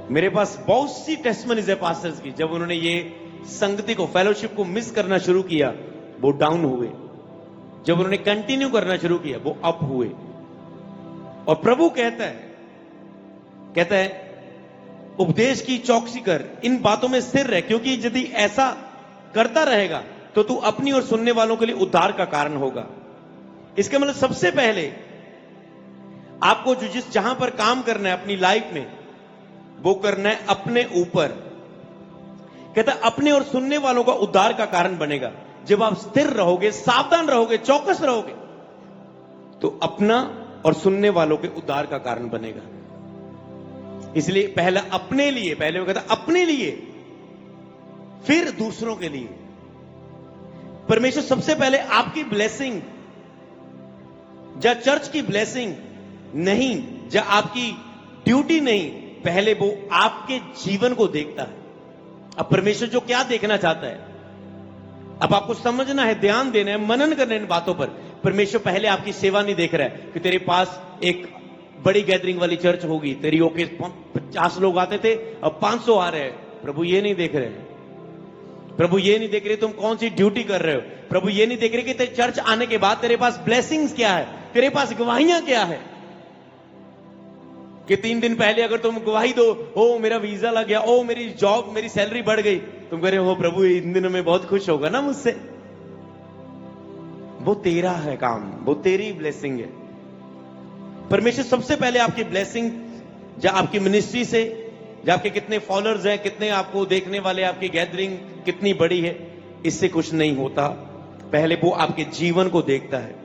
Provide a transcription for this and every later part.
मेरे पास बहुत सी टेस्टमनीज है पास्टर्स की, जब उन्होंने ये संगति को, फेलोशिप को मिस करना शुरू किया, वो डाउन हुए। जब उन्होंने कंटिन्यू करना शुरू किया, वो अप हुए। और प्रभु कहता है उपदेश की चौकसी कर, इन बातों में स्थिर रह, क्योंकि यदि ऐसा करता रहेगा तो तू अपनी और सुनने वालों के लिए उद्धार का कारण होगा। इसका मतलब सबसे पहले आपको जहां पर काम करना है अपनी लाइफ में, वो करना है अपने ऊपर। कहता है अपने और सुनने वालों का उद्धार का कारण बनेगा। जब आप स्थिर रहोगे, सावधान रहोगे, चौकस रहोगे, तो अपना और सुनने वालों के उद्धार का कारण बनेगा। इसलिए पहला अपने लिए, पहले वो कहता अपने लिए, फिर दूसरों के लिए। परमेश्वर सबसे पहले आपकी ब्लेसिंग, या चर्च की ब्लेसिंग नहीं, या आपकी ड्यूटी नहीं, पहले वो आपके जीवन को देखता है। अब परमेश्वर जो क्या देखना चाहता है, अब आपको समझना है, ध्यान देना है, मनन करना है इन बातों पर। परमेश्वर पहले आपकी सेवा नहीं देख रहा है कि तेरे पास एक बड़ी गैदरिंग वाली चर्च होगी, तेरी ओके 50 लोग आते थे, अब 500 आ रहे हैं। प्रभु ये नहीं देख रहे हैं। प्रभु ये नहीं देख रहे तुम कौन सी ड्यूटी कर रहे हो। प्रभु ये नहीं देख रहे कि तेरे चर्च आने के बाद तेरे पास ब्लेसिंग्स क्या है, तेरे पास गवाहियां क्या है। कि 3 दिन पहले अगर तुम गवाही दो, ओ मेरा वीजा लग गया, ओ मेरी जॉब, मेरी सैलरी बढ़ गई, तुम कह रहे हो प्रभु इन दिनों में बहुत खुश होगा ना मुझसे। वो तेरा है काम, वो तेरी ब्लेसिंग है। परमेश्वर सबसे पहले आपकी ब्लेसिंग, या आपकी मिनिस्ट्री से, या आपके कितने फॉलोअर्स हैं, कितने आपको देखने वाले, आपकी गैदरिंग कितनी बड़ी है, इससे कुछ नहीं होता। पहले वो आपके जीवन को देखता है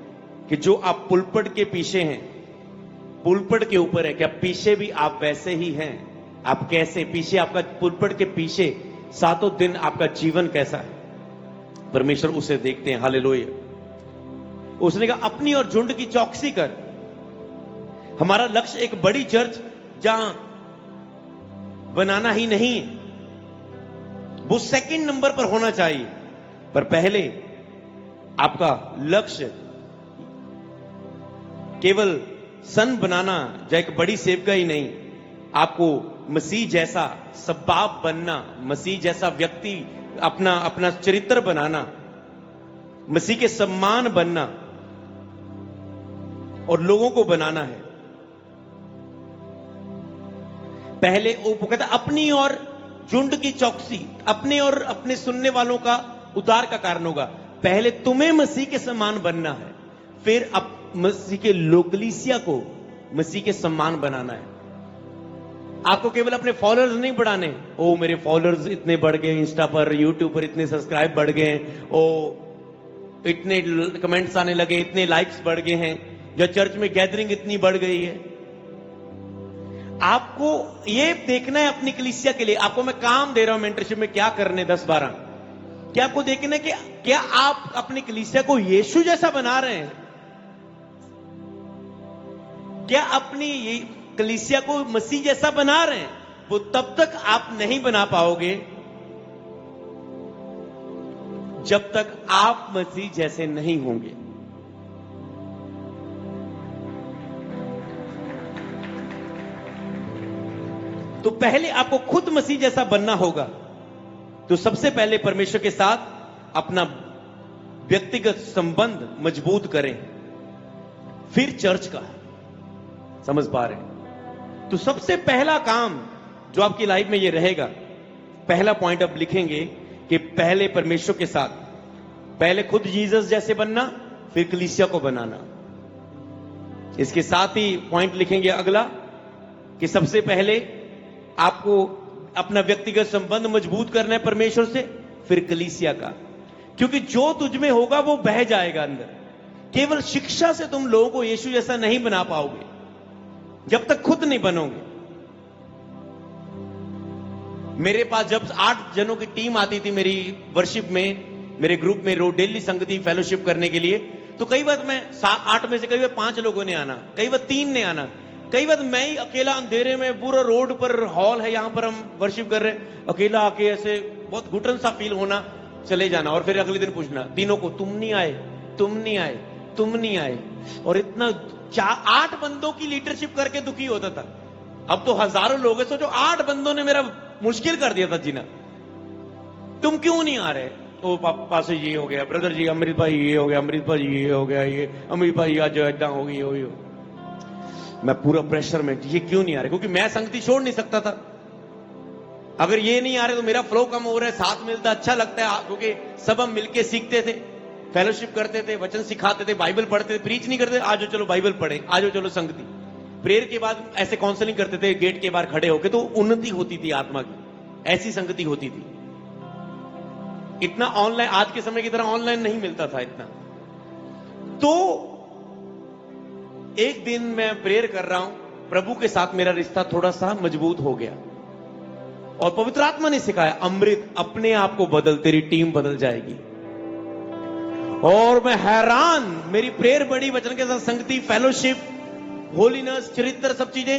कि जो आप पुलपट के पीछे हैं, पुलपट के ऊपर है, क्या पीछे भी आप वैसे ही हैं? आप कैसे पीछे, आपका पुलपट के पीछे सातों दिन आपका जीवन कैसा है? परमेश्वर उसे देखते हैं। हालेलुया। उसने कहा अपनी और झुंड की चौकसी कर। हमारा लक्ष्य एक बड़ी चर्च जहां बनाना ही नहीं है, वो सेकंड नंबर पर होना चाहिए, पर पहले आपका लक्ष्य केवल सन बनाना या एक बड़ी सेवका ही नहीं, आपको मसीह जैसा सबाब बनना, मसीह जैसा व्यक्ति, अपना चरित्र बनाना, मसीह के सम्मान बनना और लोगों को बनाना है। पहले वो कहता अपनी और झुंड की चौकसी, अपने और अपने सुनने वालों का उद्धार का कारण होगा। पहले तुम्हें मसीह के समान बनना है, फिर अब मसीह के लोकलीसिया को मसीह के सम्मान बनाना है। आपको केवल अपने फॉलोअर्स नहीं बढ़ाने, ओ मेरे फॉलोअर्स इतने बढ़ गए, इंस्टा पर, यूट्यूब पर इतने सब्सक्राइब बढ़ गए, ओ इतने कमेंट्स आने लगे, इतने लाइक्स बढ़ गए हैं, या चर्च में गैदरिंग इतनी बढ़ गई है। आपको ये देखना है अपनी कलीसिया के लिए, आपको मैं काम दे रहा हूं मेंटरशिप में, क्या करने 10-12, क्या आपको देखना है कि क्या आप अपनी कलीसिया को यीशु जैसा बना रहे हैं? क्या अपनी ये कलीसिया को मसीह जैसा बना रहे हैं? वो तब तक आप नहीं बना पाओगे जब तक आप मसीह जैसे नहीं होंगे। तो पहले आपको खुद मसीह जैसा बनना होगा। तो सबसे पहले परमेश्वर के साथ अपना व्यक्तिगत संबंध मजबूत करें, फिर चर्च का। समझ पा रहे हैं? तो सबसे पहला काम जो आपकी लाइफ में ये रहेगा, पहला पॉइंट अब लिखेंगे कि पहले परमेश्वर के साथ, पहले खुद जीसस जैसे बनना, फिर कलीसिया को बनाना। इसके साथ ही पॉइंट लिखेंगे अगला कि सबसे पहले आपको अपना व्यक्तिगत संबंध मजबूत करना है परमेश्वर से, फिर कलीसिया का। क्योंकि जो तुझ में होगा वो बह जाएगा अंदर। केवल शिक्षा से तुम लोगों को यीशु जैसा नहीं बना पाओगे जब तक खुद नहीं बनोगे। मेरे पास जब 8 जनों की टीम आती थी मेरी वर्शिप में, मेरे ग्रुप में रोज डेली संगति फेलोशिप करने के लिए, तो कई बार मैं 8 में से कई बार 5 लोगों ने आना, कई बार 3 ने आना, कई बार मैं ही अकेला अंधेरे में, पूरा रोड पर हॉल है, यहां पर हम वर्शिप कर रहे हैं, अकेला आके ऐसे बहुत घुटन सा फील होना, चले जाना, और फिर अगले दिन पूछना तीनों को, तुम नहीं आए, तुम नहीं आए, तुम नहीं आए। और इतना 8 बंदों की लीडरशिप करके दुखी होता था। अब तो हजारों लोग हैं, सोचो 8 बंदों ने मेरा मुश्किल कर दिया था जीना। तुम क्यों नहीं आ रहे? तो पापा से ये हो गया, ब्रदर जी अमृत भाई ये हो गया, अमृत भाई ये हो गया, ये अमृत भाई आज ऐदा हो गई हो। मैं पूरा प्रेशर में, ये क्यों नहीं आ रहे? क्योंकि मैं संगति छोड़ नहीं सकता था। अगर ये नहीं आ रहे तो मेरा फ्लो कम हो रहा है, साथ मिलता अच्छा लगता है, क्योंकि सब हम मिलके सीखते थे, फेलोशिप करते थे, वचन सिखाते थे, बाइबल पढ़ते थे, प्रीच नहीं करते, आज चलो बाइबल पढ़े, आज चलो संगति। प्रेयर के बाद ऐसे काउंसलिंग करते थे गेट के बाहर खड़े होके, तो उन्नति होती थी आत्मा की, ऐसी संगति होती थी। इतना ऑनलाइन, आज के समय की तरह ऑनलाइन नहीं मिलता था इतना। तो एक दिन मैं प्रेयर कर रहा हूं, प्रभु के साथ मेरा रिश्ता थोड़ा सा मजबूत हो गया, और पवित्र आत्मा ने सिखाया, अमृत अपने आप को बदल, तेरी टीम बदल जाएगी। और मैं हैरान, मेरी प्रेयर बड़ी, वचन के साथ संगति, फेलोशिप, होलीनेस, चरित्र, सब चीजें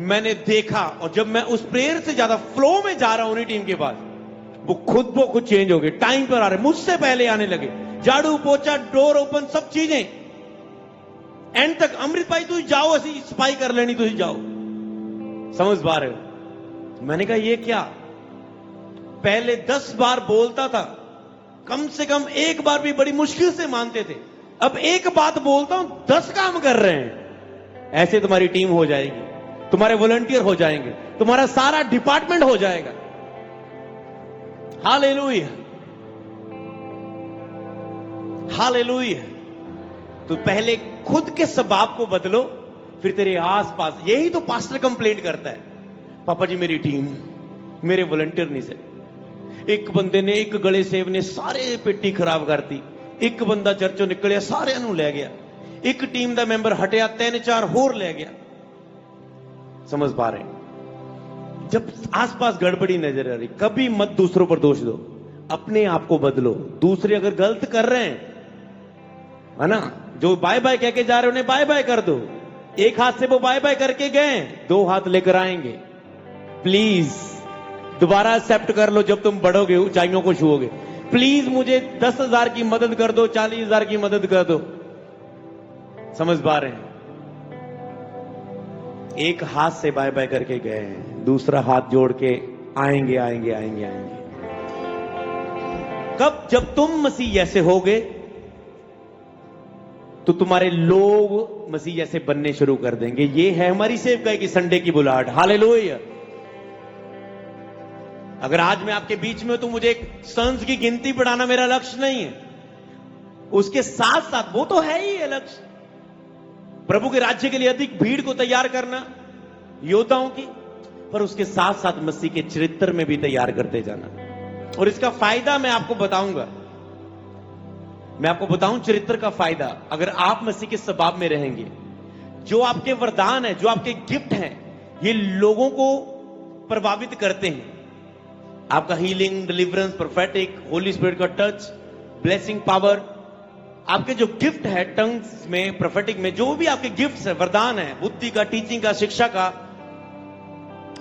मैंने देखा। और जब मैं उस प्रेयर से ज्यादा फ्लो में जा रहा हूं उन्हीं टीम के पास, वो खुद चेंज हो गए, टाइम पर आ रहे, मुझसे पहले आने लगे, झाड़ू पोछा, डोर ओपन, सब चीजें एंड तक। अमृत भाई तुम जाओ, असी सफाई कर लेनी, तुम जाओ। समझ पा रहे हो? मैंने कहा ये क्या? पहले 10 बार बोलता था, कम से कम एक बार भी बड़ी मुश्किल से मानते थे, अब एक बात बोलता हूं 10 काम कर रहे हैं। ऐसे तुम्हारी टीम हो जाएगी, तुम्हारे वॉलंटियर हो जाएंगे, तुम्हारा सारा डिपार्टमेंट हो जाएगा। Hallelujah, hallelujah. तो पहले खुद के स्वभाव को बदलो, फिर तेरे आसपास। यही तो पास्टर कंप्लेंट करता है, पापा जी मेरी टीम, मेरे वॉलंटियर नहीं से। एक बंदे ने, एक गले सेव ने सारे पेटी खराब करती, एक बंदा चर्चों निकलिया सारे नु ले गया, एक टीम का मैंबर हटिया 3-4 होर ले गया। समझ पा रहे? जब आसपास गड़बड़ी नजर आ रही, कभी मत दूसरों पर दोष दो, अपने आप को बदलो। दूसरे अगर गलत कर रहे हैं, है ना, जो बाय बाय कह के जा रहे उन्हें बाय बाय कर दो। एक हाथ से वो बाय बाय करके गए, 2 हाथ लेकर आएंगे। प्लीज दोबारा एक्सेप्ट कर लो, जब तुम बढ़ोगे, ऊंचाइयों को छुओगे। प्लीज मुझे 10,000 की मदद कर दो, 40,000 की मदद कर दो। समझ पा रहे हैं? एक हाथ से बाय बाय करके गए, दूसरा हाथ जोड़ के आएंगे, आएंगे, आएंगे, आएंगे। कब? जब तुम मसीह जैसे होगे तो तुम्हारे लोग मसीह जैसे बनने शुरू कर देंगे। ये है हमारी सेवकाई की संडे की बुलाहट। हालेलुया। अगर आज मैं आपके बीच में हूं तो मुझे एक सन्स की गिनती बढ़ाना मेरा लक्ष्य नहीं है, उसके साथ साथ वो तो है ही है लक्ष्य, प्रभु के राज्य के लिए अधिक भीड़ को तैयार करना, योद्धाओं की, पर उसके साथ साथ मसीह के चरित्र में भी तैयार करते जाना। और इसका फायदा मैं आपको बताऊंगा, मैं आपको बताऊं चरित्र का फायदा। अगर आप मसीह के स्वभाव में रहेंगे, जो आपके वरदान है, जो आपके गिफ्ट हैं, ये लोगों को प्रभावित करते हैं। आपका healing, deliverance, prophetic, Holi spirit का टच, ब्लेसिंग पावर, आपके जो गिफ्ट है टंग्स में, प्रोफेटिक में, जो भी आपके गिफ्ट्स है, वरदान है, बुद्धि का, टीचिंग का, शिक्षा का,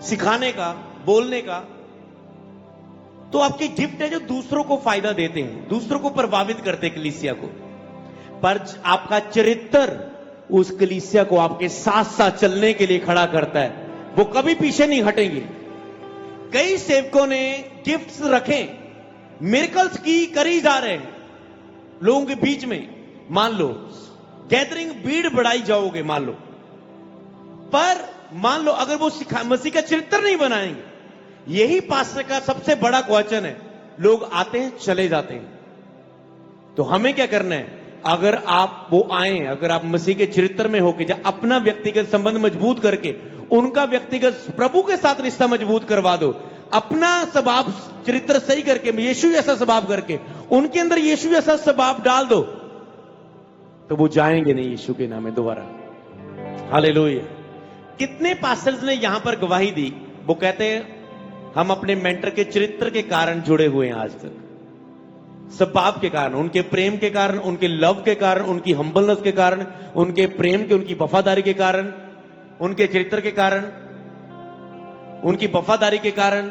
सिखाने का, बोलने का, तो आपके गिफ्ट है जो दूसरों को फायदा देते हैं, दूसरों को प्रभावित करते हैं, कलीसिया को। पर आपका चरित्र उस कलीसिया को आपके साथ साथ चलने के लिए खड़ा करता है, वो कभी पीछे नहीं हटेंगे। कई सेवकों ने गिफ्ट्स रखे, मिरेकल्स की करी जा रहे हैं लोगों के बीच में। मान लो गैदरिंग, भीड़ बढ़ाई जाओगे, मान लो, पर मान लो अगर वो मसीह का चरित्र नहीं बनाएंगे, यही पास्टर का सबसे बड़ा क्वेश्चन है। लोग आते हैं, चले जाते हैं, तो हमें क्या करना है? अगर आप वो आए, अगर आप मसीह के चरित्र में होके, जब अपना व्यक्तिगत संबंध मजबूत करके, उनका व्यक्तिगत प्रभु के साथ रिश्ता मजबूत करवा दो, अपना स्वभाव चरित्र सही करके, यीशु जैसा स्वभाव करके, उनके अंदर यीशु जैसा स्वभाव डाल दो, तो वो जाएंगे नहीं यीशु के नाम में दोबारा। हालेलुया। कितने पास्टर्स ने यहां पर गवाही दी, वो कहते हैं हम अपने मेंटर के चरित्र के कारण जुड़े हुए हैं आज तक, स्वभाव के कारण, उनके प्रेम के कारण, उनके लव के कारण, उनकी हम्बलनेस के कारण, उनके प्रेम के, उनकी वफादारी के कारण, उनके चरित्र के कारण, उनकी वफादारी के कारण,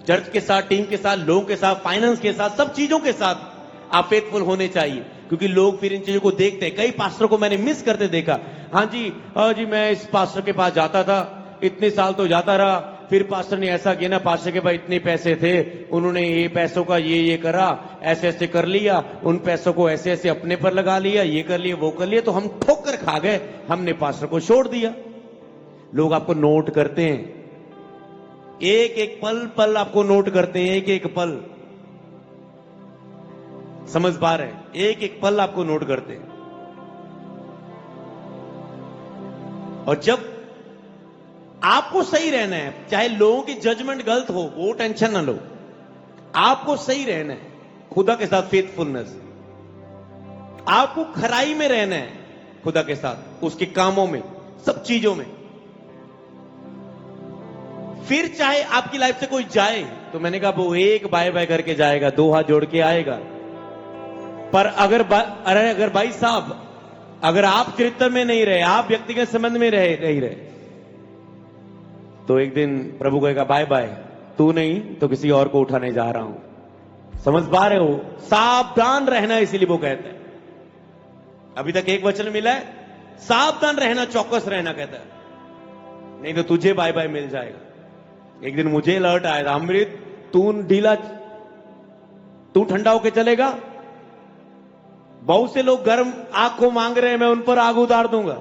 चर्च के साथ, टीम के साथ, लोगों के साथ, फाइनेंस के साथ, सब चीजों के साथ आप फेथफुल होने चाहिए, क्योंकि लोग फिर इन चीजों को देखते हैं। कई पास्टरों को मैंने मिस करते देखा। हाँ जी मैं इस पास्टर के पास जाता था, इतने साल तो जाता रहा, फिर पास्टर ने ऐसा किया ना, पास्टर के पास इतने पैसे थे, उन्होंने ये पैसों का ये करा, ऐसे ऐसे कर लिया, उन पैसों को ऐसे ऐसे अपने पर लगा लिया, ये कर लिया वो कर लिया, तो हम ठोकर खा गए, हमने पास्टर को छोड़ दिया। लोग आपको नोट करते हैं, एक एक पल पल आपको नोट करते हैं, एक एक पल, समझ पा रहे हैं, एक एक पल आपको नोट करते हैं। और जब आपको सही रहना है, चाहे लोगों की जजमेंट गलत हो, वो टेंशन ना लो, आपको सही रहना है खुदा के साथ, फेथफुलनेस, आपको खराई में रहना है खुदा के साथ, उसके कामों में, सब चीजों में। फिर चाहे आपकी लाइफ से कोई जाए, तो मैंने कहा वो एक बाय बाय करके जाएगा, दो हाथ जोड़ के आएगा। पर अगर भाई साहब, अगर आप चरित्र में नहीं रहे, आप व्यक्तिगत संबंध में नहीं रहे, तो एक दिन प्रभु कहेगा बाय बाय, तू नहीं तो किसी और को उठाने जा रहा हूं। समझ पा रहे हो? सावधान रहना, इसीलिए वो कहता है, अभी तक एक वचन मिला है, सावधान रहना, चौकस रहना कहता है, नहीं तो तुझे बाय बाय मिल जाएगा। एक दिन मुझे अलर्ट आया था, अमृत तू ढीला, तू ठंडा होके चलेगा, बहुत से लोग गर्म आग को मांग रहे हैं, मैं उन पर आग उतार दूंगा,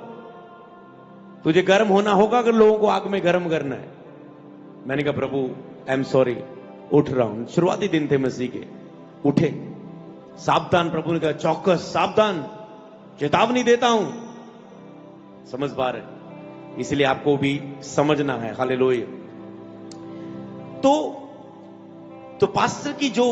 तुझे गर्म होना होगा अगर लोगों को आग में गर्म करना है। मैंने कहा प्रभु आई एम सॉरी, उठ रहा हूं। शुरुआती दिन थे मसीह के, उठे, सावधान, प्रभु ने कहा चौकस, सावधान, चेतावनी देता हूं। समझ पा रहे? इसलिए आपको भी समझना है। हालेलुया। तो पास्टर की जो,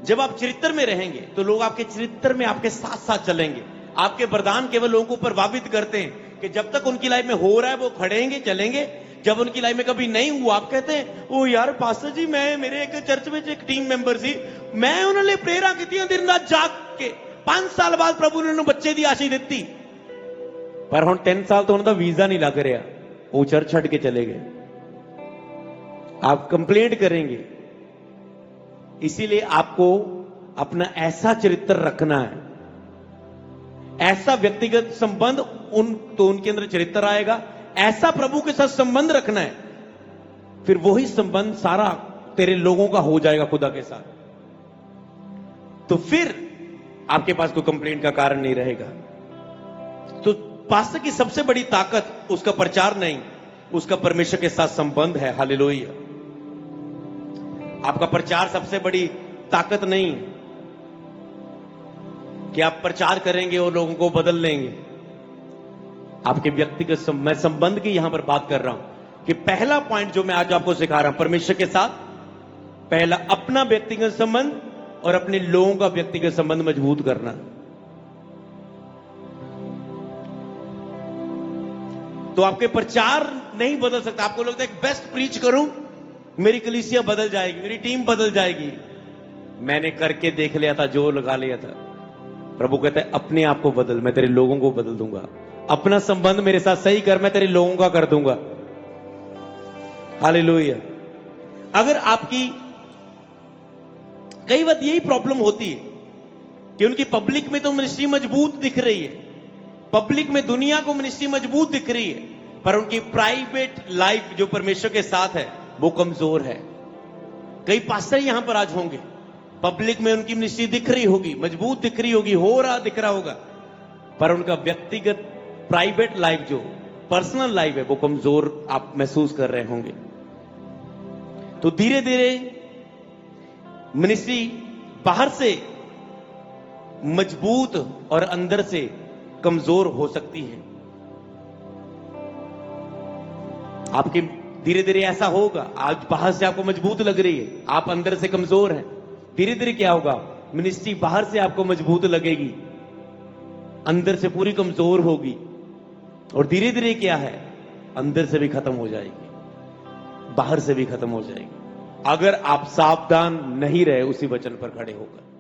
जब आप चरित्र में रहेंगे तो लोग आपके चरित्र में आपके साथ साथ चलेंगे। आपके वरदान केवल लोगों को प्रभावित करते हैं कि जब तक उनकी लाइफ में हो रहा है वो खड़ेंगे चलेंगे, जब उनकी लाइफ में कभी नहीं हुआ, आप कहते हैं ओ यार पास्टर जी, मैं मेरे एक चर्च में एक टीम मेंबर सी, मैं उन्होंने प्रेरणा की थी दिन रात जाग के, 5 साल बाद प्रभु ने उन्होंने बच्चे दी आशीष दी, पर हम 10 साल तो उन्होंने वीजा नहीं लग रहा, वो चर्च छड़ के चले गए। आप कंप्लेंट करेंगे। इसीलिए आपको अपना ऐसा चरित्र रखना है, ऐसा व्यक्तिगत संबंध, तो उनके अंदर चरित्र आएगा, ऐसा प्रभु के साथ संबंध रखना है, फिर वही संबंध सारा तेरे लोगों का हो जाएगा खुदा के साथ। तो फिर आपके पास कोई कंप्लेंट का कारण नहीं रहेगा। तो पास्टर की सबसे बड़ी ताकत उसका प्रचार नहीं, उसका परमेश्वर के साथ संबंध है। हालेलुया। आपका प्रचार सबसे बड़ी ताकत नहीं कि आप प्रचार करेंगे और लोगों को बदल लेंगे। आपके व्यक्तिगत मैं संबंध की यहां पर बात कर रहा हूं कि पहला पॉइंट जो मैं आज आपको सिखा रहा हूं परमेश्वर के साथ, पहला अपना व्यक्तिगत संबंध और अपने लोगों का व्यक्तिगत संबंध मजबूत करना। तो आपके प्रचार नहीं बदल सकता। आपको लगता है बेस्ट प्रीच करूं, मेरी कलीसिया बदल जाएगी, मेरी टीम बदल जाएगी। मैंने करके देख लिया था, जो लगा लिया था। प्रभु कहता है अपने आप को बदल, मैं तेरे लोगों को बदल दूंगा। अपना संबंध मेरे साथ सही कर, मैं तेरे लोगों का कर दूंगा। हालेलुया। अगर आपकी, कई बार यही प्रॉब्लम होती है कि उनकी पब्लिक में तो मिनिस्ट्री मजबूत दिख रही है, पब्लिक में दुनिया को मिनिस्ट्री मजबूत दिख रही है, पर उनकी प्राइवेट लाइफ जो परमेश्वर के साथ है वो कमजोर है। कई पास्टर यहां पर आज होंगे, पब्लिक में उनकी मिनिस्ट्री दिख रही होगी, मजबूत दिख रही होगी, हो रहा दिख रहा होगा, पर उनका व्यक्तिगत प्राइवेट लाइफ जो पर्सनल लाइफ है वो कमजोर आप महसूस कर रहे होंगे। तो धीरे धीरे मिनिस्ट्री बाहर से मजबूत और अंदर से कमजोर हो सकती है। आपके धीरे धीरे ऐसा होगा, आज बाहर से आपको मजबूत लग रही है, आप अंदर से कमजोर हैं। धीरे धीरे क्या होगा, मिनिस्ट्री बाहर से आपको मजबूत लगेगी, अंदर से पूरी कमजोर होगी, और धीरे धीरे क्या है, अंदर से भी खत्म हो जाएगी, बाहर से भी खत्म हो जाएगी, अगर आप सावधान नहीं रहे उसी वचन पर खड़े होकर।